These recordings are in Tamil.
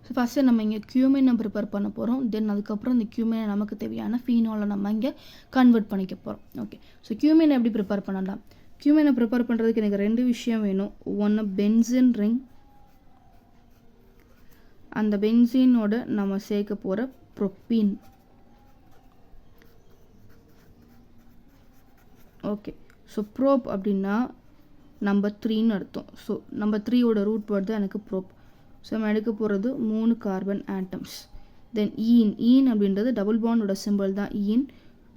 ஸோ ஃபஸ்ட்டு நம்ம இங்கே கியூமினை ப்ரிப்பேர் பண்ண போகிறோம். தென் அதுக்கப்புறம் இந்த கியூமினை நமக்கு தேவையான ஃபீனாலை நம்ம இங்கே கன்வெர்ட் பண்ணிக்க போகிறோம். ஓகே, ஸோ கியூமினை எப்படி ப்ரிப்பேர் பண்ணலாம்? கியூமினை ப்ரிப்பேர் பண்ணுறதுக்கு எனக்கு 2 விஷயம் வேணும். ஒன்று பென்சின் ரிங், அந்த பென்சீனோட நம்ம சேர்க்க போகிற ப்ரோப்பீன். ஓகே, ஸோ ப்ரோப் அப்படின்னா நம்பர் 3ன்னு அர்த்தம். ஸோ நம்பர் 3யோட ரூட் வேர்ட் தான் எனக்கு ப்ரோப். ஸோ நம்ம எடுக்க போகிறது 3 கார்பன் ஆட்டம்ஸ். தென் ஈன் அப்படின்றது டபுள் பாண்டோட சிம்பிள் தான் ஈன்.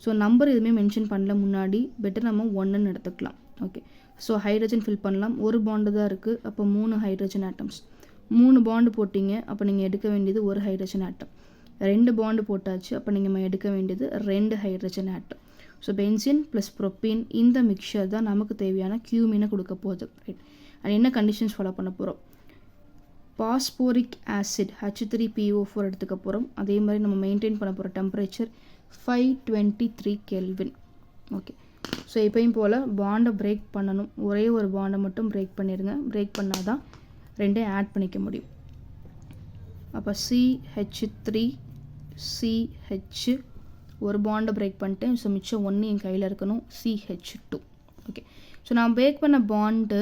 ஸோ நம்பர் எதுவுமே மென்ஷன் பண்ணல முன்னாடி, பெட்டர் நம்ம 1ன்னு எடுத்துக்கலாம். ஓகே, ஸோ ஹைட்ரஜன் ஃபில் பண்ணலாம். ஒரு பாண்டு தான் இருக்குது, அப்போ 3 ஹைட்ரஜன் ஆட்டம்ஸ். 3 பாண்டு போட்டிங்க, அப்போ நீங்கள் எடுக்க வேண்டியது 1 ஹைட்ரஜன் ஆட்டம். 2 பாண்டு போட்டாச்சு, அப்போ நீங்கள் எடுக்க வேண்டியது 2 hydrogen atom. So benzene plus propene இந்த மிக்சர் தான் நமக்கு தேவையான கியூமினை கொடுக்க போகுது. ரைட், அது என்ன கண்டிஷன்ஸ் ஃபாலோ பண்ண போகிறோம்? பாஸ்போரிக் ஆசிட் H3PO4 எடுத்துக்க போகிறோம். அதே மாதிரி நம்ம மெயின்டைன் பண்ண போகிற டெம்பரேச்சர் 523 கெல்வின். ஓகே, ஸோ எப்பயும் போல் பாண்டை பிரேக் பண்ணணும். ஒரே ஒரு பாண்டை மட்டும் பிரேக் பண்ணிடுங்க. பிரேக் பண்ணால் தான் 2 ஆட் பண்ணிக்க முடியும். அப்போ CH3 CH ஒரு பாண்டை பிரேக் பண்ணிட்டேன். ஸோ மிச்சம் 1 என் கையில் இருக்கணும், CH2. ஓகே, ஸோ நான் பிரேக் பண்ண பாண்டு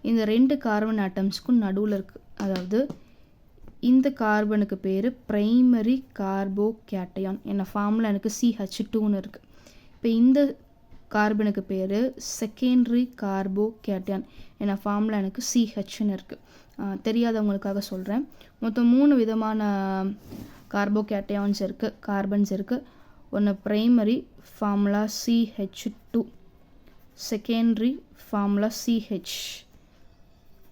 இந்த 2 கார்பன் ஆட்டம்ஸ்க்கும் நடுவில் இருக்குது. அதாவது இந்த கார்பனுக்கு பேர் ப்ரைமரி கார்போகேட்டையான். என்ன ஃபார்முலா எனக்கு CH2ன்னு இருக்குது. இப்போ இந்த கார்பனுக்கு பேர் செகண்டரி கார்போகேட்டையான். என்ன ஃபார்முலா எனக்கு CHன்னு இருக்குது. தெரியாதவங்களுக்காக சொல்கிறேன். மொத்தம் 3 விதமான கார்போகேட்டையான்ஸ் இருக்குது, கார்பன்ஸ் இருக்குது. ஒன்று primary formula CH2, secondary formula CH,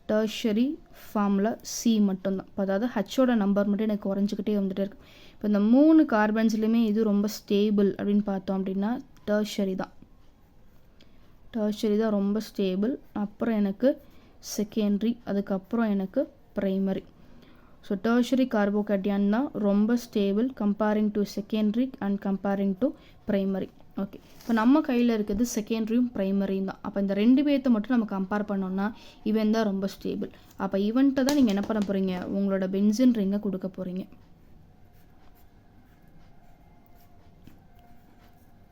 tertiary formula C மட்டும்தான். இப்போ அதாவது ஹச்சோட நம்பர் மட்டும் எனக்கு குறைஞ்சிக்கிட்டே வந்துகிட்டே இருக்கு. இப்போ இந்த 3 கார்பன்ஸ்லையுமே இது ரொம்ப ஸ்டேபிள் அப்படின்னு பார்த்தோம் அப்படின்னா டெர்ஷரி தான். டெர்ஷரி தான் ரொம்ப ஸ்டேபிள். அப்புறம் எனக்கு செகண்டரி, அதுக்கப்புறம் எனக்கு ப்ரைமரி. ஸோ டெர்ஷரி கார்போகேட்டையான் தான் ரொம்ப stable comparing to secondary and comparing to primary. Okay, இப்போ நம்ம கையில் இருக்கிறது செகண்டரியும் ப்ரைமரியும் தான். அப்போ இந்த 2 பேர்த்தை மட்டும் நம்ம கம்பேர் பண்ணோம்னா இவன் தான் ரொம்ப ஸ்டேபிள். அப்போ இவன்ட்ட தான் நீங்கள் என்ன பண்ண போகிறீங்க? உங்களோட பென்சின் ரிங்கை கொடுக்க போகிறீங்க.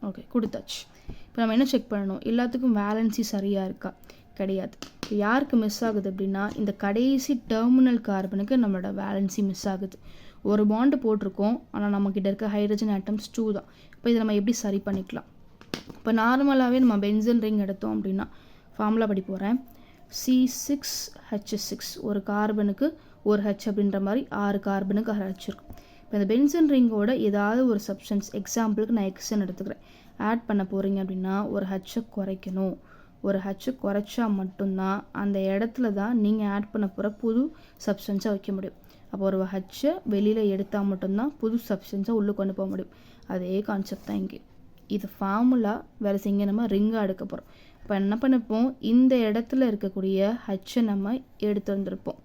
ஓகே, கொடுத்தாச்சு. இப்போ நம்ம என்ன செக் பண்ணணும்? எல்லாத்துக்கும் வேலன்சி சரியாக இருக்கா? கிடையாது. இப்போ யாருக்கு மிஸ் ஆகுது அப்படின்னா இந்த கடைசி டெர்மினல் கார்பனுக்கு நம்மளோட வேலன்சி மிஸ் ஆகுது. ஒரு பாண்டு போட்டிருக்கோம், ஆனால் நம்மக்கிட்ட இருக்க ஹைட்ரஜன் ஆட்டம்ஸ் 2 தான். இப்போ இதை நம்ம எப்படி சரி பண்ணிக்கலாம்? இப்போ நார்மலாகவே நம்ம பென்சின் ரிங் எடுத்தோம் அப்படின்னா ஃபார்முலா படி போகிறேன். C6H6 ஒரு கார்பனுக்கு ஒரு H அப்படின்ற மாதிரி 6 கார்பனுக்கு H இருக்கும். இப்போ இந்த பென்சின் ரிங்கோட ஏதாவது ஒரு சப்ஸ்டன்ஸ், எக்ஸாம்பிளுக்கு நான் எக்ஸ்ன்னு எடுத்துக்கிறேன், ஆட் பண்ண போகிறீங்க அப்படின்னா ஒரு H குறைக்கணும். ஒரு H குறைச்சா மட்டும்தான் அந்த இடத்துல தான் நீங்கள் ஆட் பண்ண போகிற புது சப்ஸ்டன்ஸை வைக்க முடியும். அப்போ ஒரு H வெளியில் எடுத்தால் மட்டும்தான் புது சப்ஸ்டன்ஸை உள்ளே கொண்டு போக முடியும். அதே கான்செப்ட் தான் இங்கே. இது ஃபார்முலா வேறு இங்கே நம்ம ரிங்காக எடுக்க போகிறோம். இப்போ என்ன பண்ணிப்போம்? இந்த இடத்துல இருக்கக்கூடிய H நம்ம எடுத்து வந்திருப்போம்.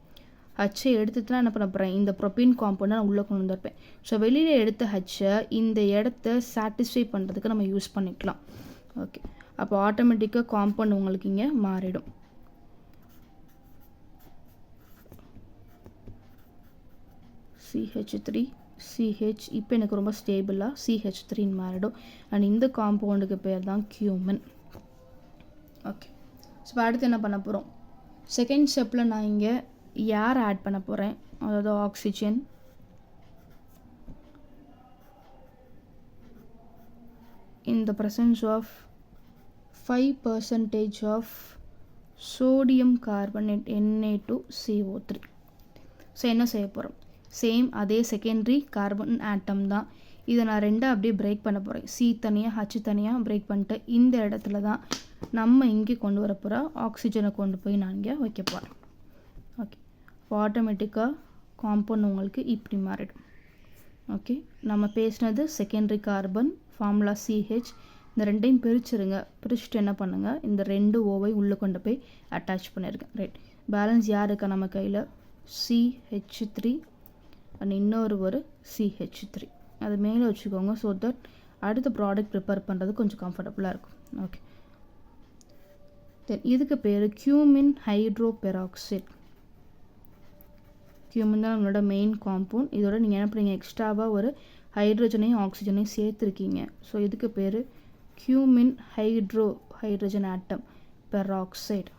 H எடுத்துட்டு தான் என்ன பண்ண போகிறேன்? இந்த ப்ரோப்பீன் காம்பவுண்டை நான் உள்ளே கொண்டு வந்திருப்பேன். ஸோ வெளியில் எடுத்த H இந்த இடத்த சாட்டிஸ்ஃபை பண்ணுறதுக்கு நம்ம யூஸ் பண்ணிக்கலாம். ஓகே, அப்போ ஆட்டோமேட்டிக்காக காம்பவுண்ட் உங்களுக்கு இங்கே மாறிடும். CH3 CH இப்போ எனக்கு ரொம்ப ஸ்டேபிளாக CH3ன்னு மாறிடும். அண்ட் இந்த காம்பவுண்டுக்கு பேர் தான் கியூமின். ஓகே, ஸோ அடுத்து என்ன பண்ண போகிறோம்? செகண்ட் ஸ்டெப்பில் நான் இங்கே ஏர் ஆட் பண்ண போகிறேன். அதாவது oxygen, in the presence of 5% of sodium carbonate Na2CO3. So என்ன செய்ய போகிறோம்? சேம் அதே செகண்டரி கார்பன் ஆட்டம் தான். இதை நான் 2 அப்படியே பிரேக் பண்ண போகிறேன். C தனியாக H தனியாக பிரேக் பண்ணிட்டு இந்த இடத்துல தான் நம்ம இங்கே கொண்டு வர போகிற ஆக்சிஜனை கொண்டு போய் நான் இங்கே வைக்க போகிறேன். ஓகே, ஆட்டோமேட்டிக்காக காம்பவுண்ட் உங்களுக்கு இப்படி மாறிடும். ஓகே, நம்ம பேசினது செகண்டரி கார்பன் ஃபார்முலா CH. இந்த 2ஐயும் பிரிச்சுருங்க. பிரிச்சுட்டு என்ன பண்ணுங்கள்? இந்த 2 ஓவை உள்ளே கொண்டு போய் அட்டாச் பண்ணியிருக்கேன். ரைட், பேலன்ஸ் யார் இருக்கா நம்ம கையில்? CH3 அண்ட் இன்னொரு CH3. அது மேலே வச்சுக்கோங்க. ஸோ தட் அடுத்த ப்ராடக்ட் ப்ரிப்பேர் பண்ணுறது கொஞ்சம் கம்ஃபர்டபுளாக இருக்கும். ஓகே, தென் இதுக்கு பேர் கியூமின் ஹைட்ரோ பெராக்சைட். கியூமின் தான் நம்மளோட மெயின் காம்பவுண்ட். இதோட நீங்கள் என்ன பண்ணுறீங்க, எக்ஸ்ட்ராவாக ஒரு ஹைட்ரஜனையும் ஆக்சிஜனையும் சேர்த்துருக்கீங்க. ஸோ இதுக்கு பேர் cumene hydrogen atom peroxide.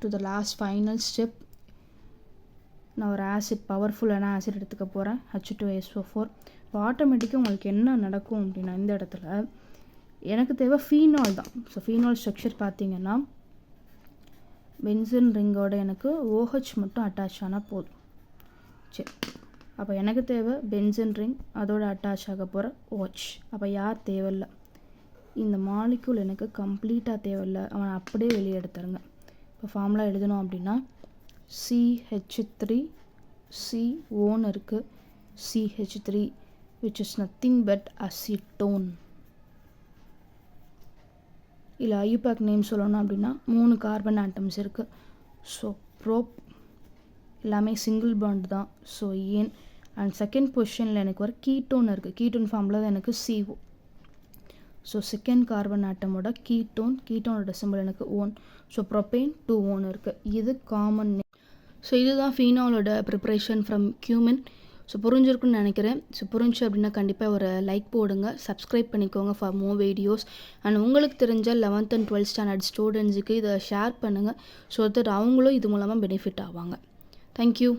To the last final step, நான் ஒரு ஆசிட், பவர்ஃபுல்லான ஆசிட் எடுத்துக்க போகிறேன், H2SO4. இப்போ ஆட்டோமேட்டிக்காக உங்களுக்கு என்ன நடக்கும் அப்படின்னா, இந்த இடத்துல எனக்கு தேவை ஃபீனால் தான். ஸோ ஃபீனால் ஸ்ட்ரக்சர் பார்த்தீங்கன்னா பென்சின் ரிங்கோட எனக்கு OH மட்டும் அட்டாச் ஆனால் போதும். சரி, அப்போ எனக்கு தேவை பென்சின் ரிங், அதோட அட்டாச் ஆக போகிற OH. அப்போ யார் தேவையில்லை, இந்த மாலிக்யூல் எனக்கு கம்ப்ளீட்டாக தேவையில்லை, அவன் அப்படியே வெளியே எடுத்துருங்க. இப்போ ஃபார்முலா எழுதணும் அப்படின்னா CH3CO இருக்குது, CH3 which is nothing but acetone. இல்லை ஐயூபேக் நேம் சொல்லணும் அப்படின்னா 3 கார்பன் ஆட்டம்ஸ் இருக்குது. ஸோ ப்ரோப் எல்லாமே சிங்கிள் பாண்ட் தான். ஸோ ஏன் அண்ட் செகண்ட் பொசிஷனில் எனக்கு ஒரு கீட்டோன் இருக்குது. கீட்டோன் ஃபார்மில் தான் எனக்கு CO. ஸோ செகண்ட் கார்பன் ஆட்டமோட கீட்டோனோட சிம்பிள் எனக்கு ON. ஸோ ப்ரோபேன் 2 ON இருக்குது. இது காமன் நேம். ஸோ இதுதான் ஃபீனாலோட ப்ரிப்ரேஷன் ஃப்ரம் கியூமின். ஸோ புரிஞ்சிருக்குன்னு நினைக்கிறேன். ஸோ புரிஞ்சு அப்படின்னா கண்டிப்பாக ஒரு லைக் போடுங்க, சப்ஸ்கிரைப் பண்ணிக்கோங்க ஃபார் மோர் வீடியோஸ். அண்ட் உங்களுக்கு தெரிஞ்ச 11th and 12th ஸ்டாண்டர்ட் ஸ்டூடெண்ட்ஸுக்கு இதை ஷேர் பண்ணுங்கள். ஸோ தட் அவங்களும் இது மூலமாக பெனிஃபிட் ஆவாங்க. தேங்க்யூ.